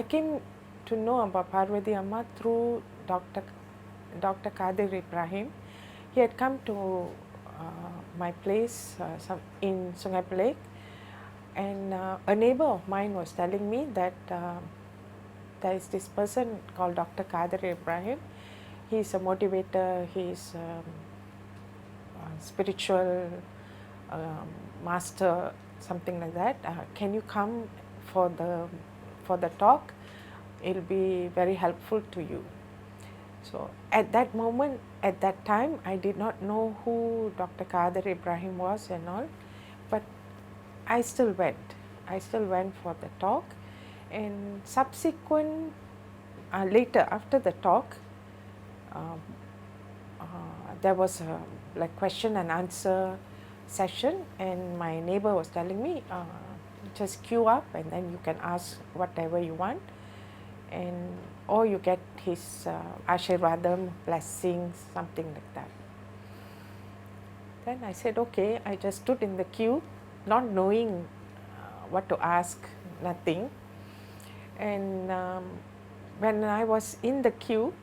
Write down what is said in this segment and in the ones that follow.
came to know about Parvathy Amma through Dr. Kadir Ibrahim. He had come to my place in Sungai Pelek, and a neighbor of mine was telling me that there is this person called Dr. Kadir Ibrahim. He is a motivator, he is spiritual master, something like that. Can you come for the talk? It'll be very helpful to you. So at that moment, at that time, I did not know who Dr. Kadir Ibrahim was and all, but I still went. I still went for the talk, and subsequent later after the talk, there was a like question and answer session, and my neighbor was telling me, just queue up and then you can ask whatever you want, and or you get his Ashirvadam, blessings, something like that. Then I said, okay. I just stood in the queue, not knowing what to ask, nothing. And when I was in the queue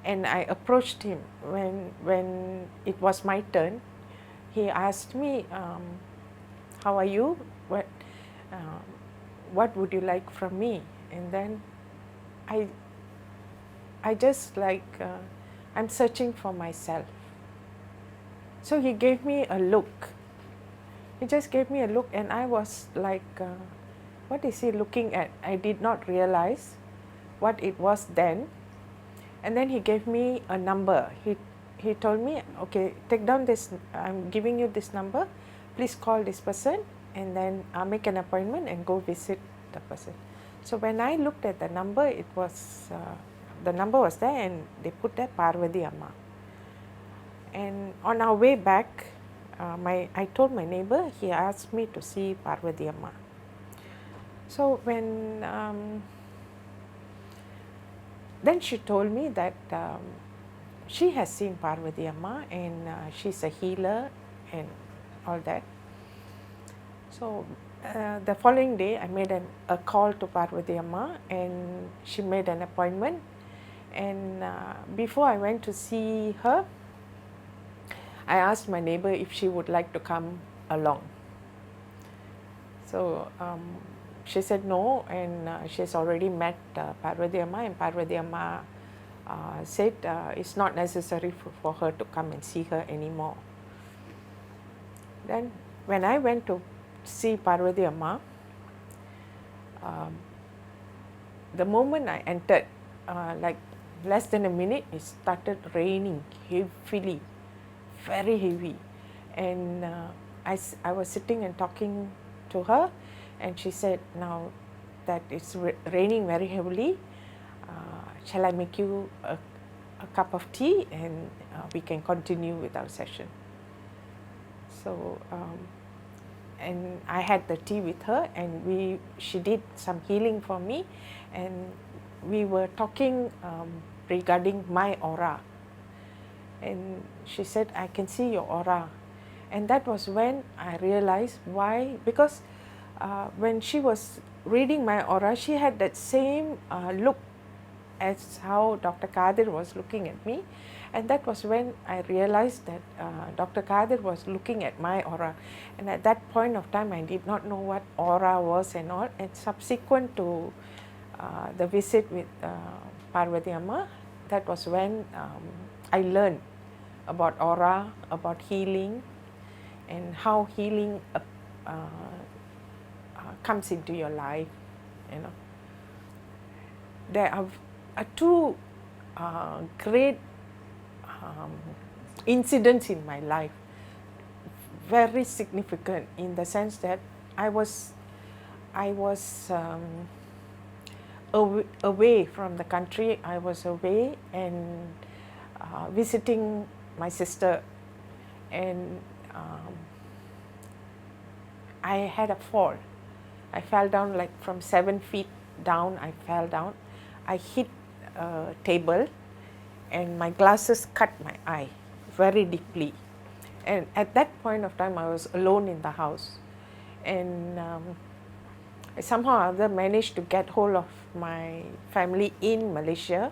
and I approached him, when it was my turn, he asked me, how are you? What would you like from me? And then I just like, I'm searching for myself. So he gave me a look. He just gave me a look, and I was like, what is he looking at? I did not realize what it was then. And then he gave me a number. He told me, okay, take down this, I'm giving you this number, please call this person and then make an appointment and go visit the person. So when I looked at the number, it was, the number was there, and they put there Parvathy Amma. And on our way back, I told my neighbor, he asked me to see Parvathy Amma. So when, then she told me that she has seen Parvathy Amma, and she's a healer and all that. So the following day, I made a call to Parvathy Amma, and she made an appointment. And before I went to see her, I asked my neighbor if she would like to come along. So she said no, and she's already met Parvathy Amma, and Parvathy Amma said it's not necessary for her to come and see her anymore. Then when I went to see Parvathy Amma, the moment I entered, like less than a minute, it started raining heavily, very heavy. And I was sitting and talking to her, and she said, now that it's raining very heavily, shall I make you a cup of tea, and we can continue with our session. So and I had the tea with her, and she did some healing for me, and we were talking regarding my aura. And she said, I can see your aura. And that was when I realized why, because when she was reading my aura, she had that same look as how Dr. Kadir was looking at me. And that was when I realized that Dr. Kadir was looking at my aura. And at that point of time, I did not know what aura was and all. And subsequent to the visit with Parvathy Amma, that was when I learned about aura, about healing, and how healing comes into your life. You know, there are two great incidents in my life, very significant in the sense that I was away from the country. I was away and visiting my sister, and I had a fall. I fell down like from 7 feet down. I fell down. I hit a table, and my glasses cut my eye very deeply. And at that point of time, I was alone in the house, and I somehow or other managed to get hold of my family in Malaysia,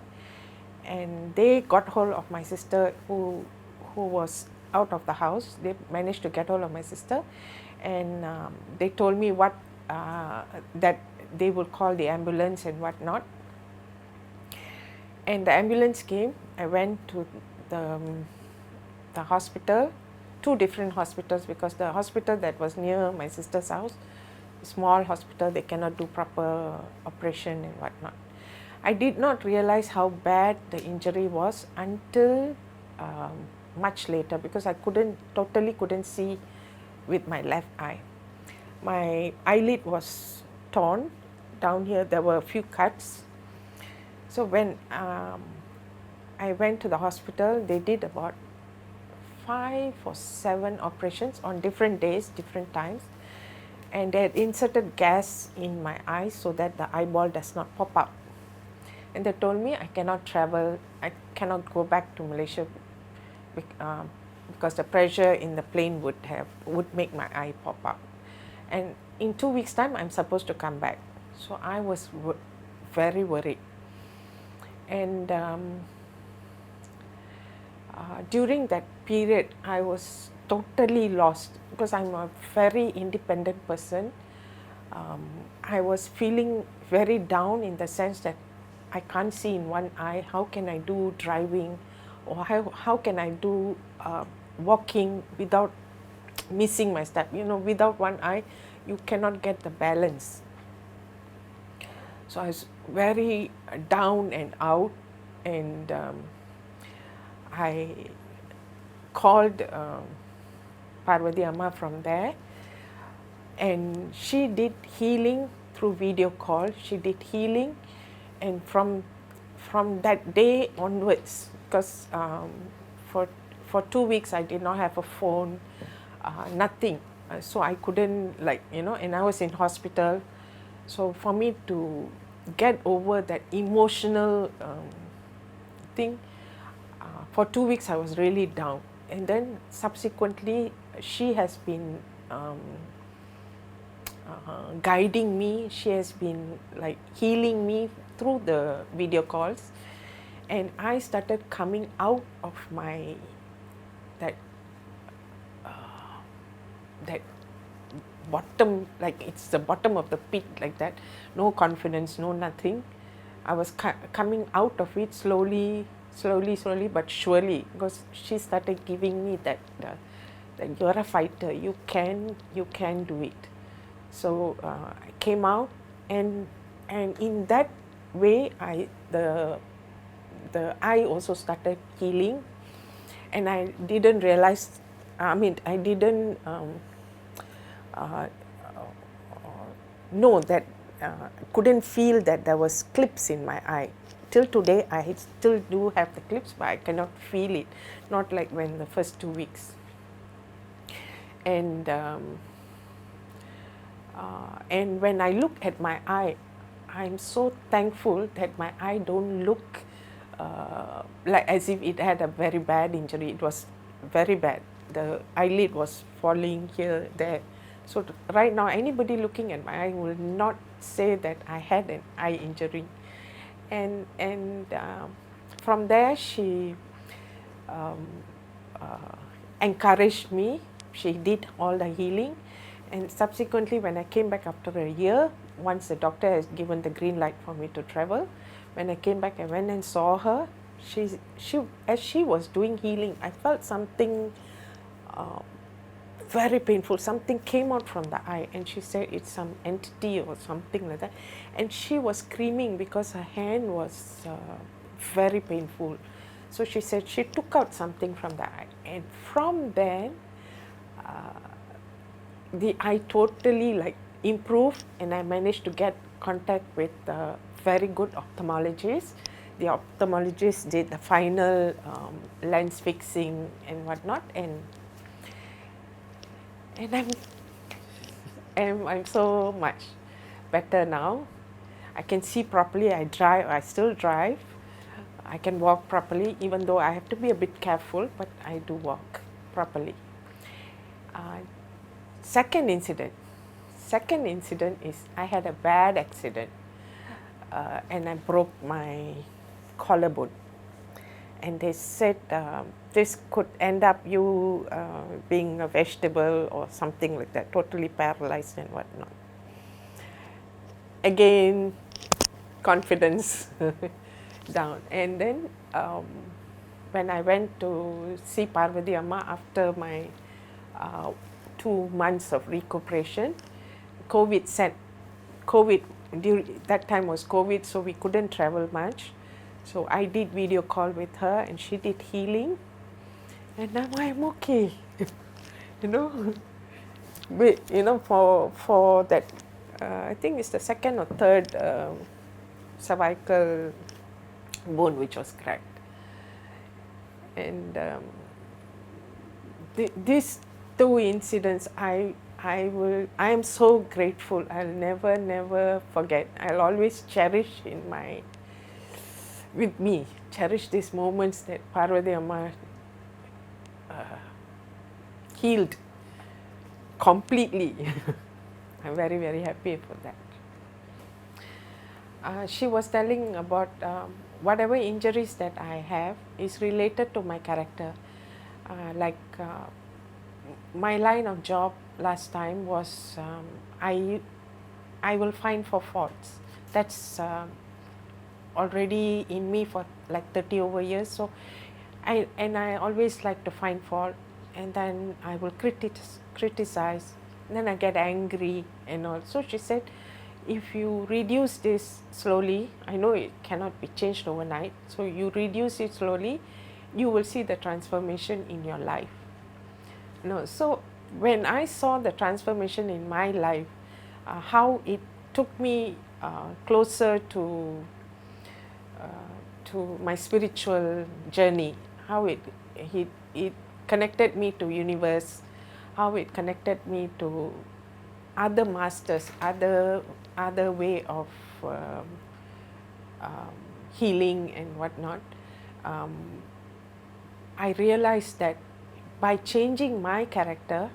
and they got hold of my sister who was out of the house. They managed to get hold of my sister, and they told me what that they will call the ambulance and whatnot. And the ambulance came. I went to the hospital, two different hospitals, because the hospital that was near my sister's house, small hospital, they cannot do proper operation and whatnot. I did not realize how bad the injury was until much later, because I totally couldn't see with my left eye. My eyelid was torn down here. There were a few cuts. So when I went to the hospital, they did about 5 or 7 operations on different days, different times, and they had inserted gas in my eye so that the eyeball does not pop up. And they told me I cannot travel, I cannot go back to Malaysia because the pressure in the plane would make my eye pop up. And in 2 weeks' time, I'm supposed to come back. So I was very worried. And during that period, I was totally lost because I'm a very independent person. I was feeling very down in the sense that I can't see in one eye. How can I do driving, or how can I do walking without missing my step? You know, without one eye, you cannot get the balance. So I was very down and out, and I called Parvathy Amma from there, and she did healing through video call. She did healing, and from that day onwards, because for 2 weeks I did not have a phone, nothing, so I couldn't, and I was in hospital. So for me to get over that emotional thing, for 2 weeks I was really down, and then subsequently she has been guiding me. She has been healing me through the video calls, and I started coming out of my that bottom, like it's the bottom of the pit, like that, no confidence, no nothing. I was coming out of it slowly but surely, because she started giving me that you're a fighter, you can do it. So I came out, and in that way the eye also started healing, and I didn't realize, I didn't know that, couldn't feel that there was clips in my eye. Till today, I still do have the clips, but I cannot feel it, not like when the first 2 weeks. And when I look at my eye, I'm so thankful that my eye don't look like as if it had a very bad injury. It was very bad. The eyelid was falling here, there. So right now, anybody looking at my eye will not say that I had an eye injury. And from there, she encouraged me. She did all the healing, and subsequently, when I came back after a year, once the doctor has given the green light for me to travel, when I came back, I went and saw her. As she was doing healing, I felt something very painful. Something came out from the eye, and she said it's some entity or something like that. And she was screaming because her hand was very painful. So she said she took out something from the eye, and from then the eye totally improved, and I managed to get contact with a very good ophthalmologist. The ophthalmologist did the final lens fixing and whatnot, and I'm so much better now. I can see properly. I still drive. I can walk properly, even though I have to be a bit careful, but I do walk properly. Second incident, second incident is I had a bad accident and I broke my collarbone. And they said this could end up you being a vegetable or something like that, totally paralyzed and whatnot. Again, confidence down. And then when I went to see Parvathy Amma after my 2 months of recuperation, COVID, that time was COVID, so we couldn't travel much. So I did video call with her and she did healing. And now I'm okay. For that, I think it's the second or third cervical bone which was cracked. And these 2 incidents, I am so grateful. I'll never forget. I'll always cherish cherish these moments that Parvathy Amma healed completely. I'm very happy for that. She was telling about whatever injuries that I have is related to my character. My line of job last time was I will find for faults. That's already in me for like 30 over years. So I always like to find fault, and then I will criticize, and then I get angry and all. So she said, if you reduce this slowly, I know it cannot be changed overnight, so you reduce it slowly, you will see the transformation in your life. So when I saw the transformation in my life, how it took me closer to my spiritual journey, how it connected me to universe, how it connected me to other masters, other way of healing and whatnot. I realized that by changing my character,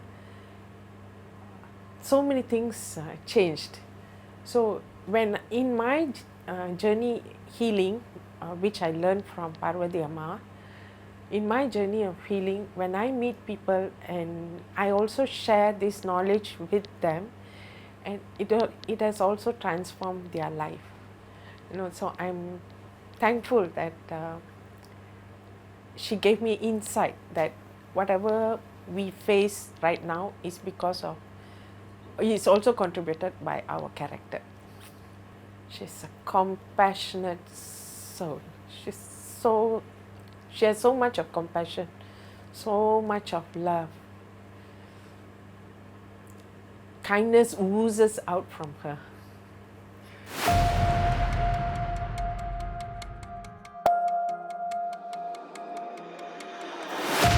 so many things changed. So when in my journey healing, which I learned from Parvathy Amma, in my journey of healing, when I meet people and I also share this knowledge with them, and it has also transformed their life. So I'm thankful that she gave me insight that whatever we face right now is also contributed by our character. She's a compassionate soul. She has so much of compassion, so much of love. Kindness oozes out from her.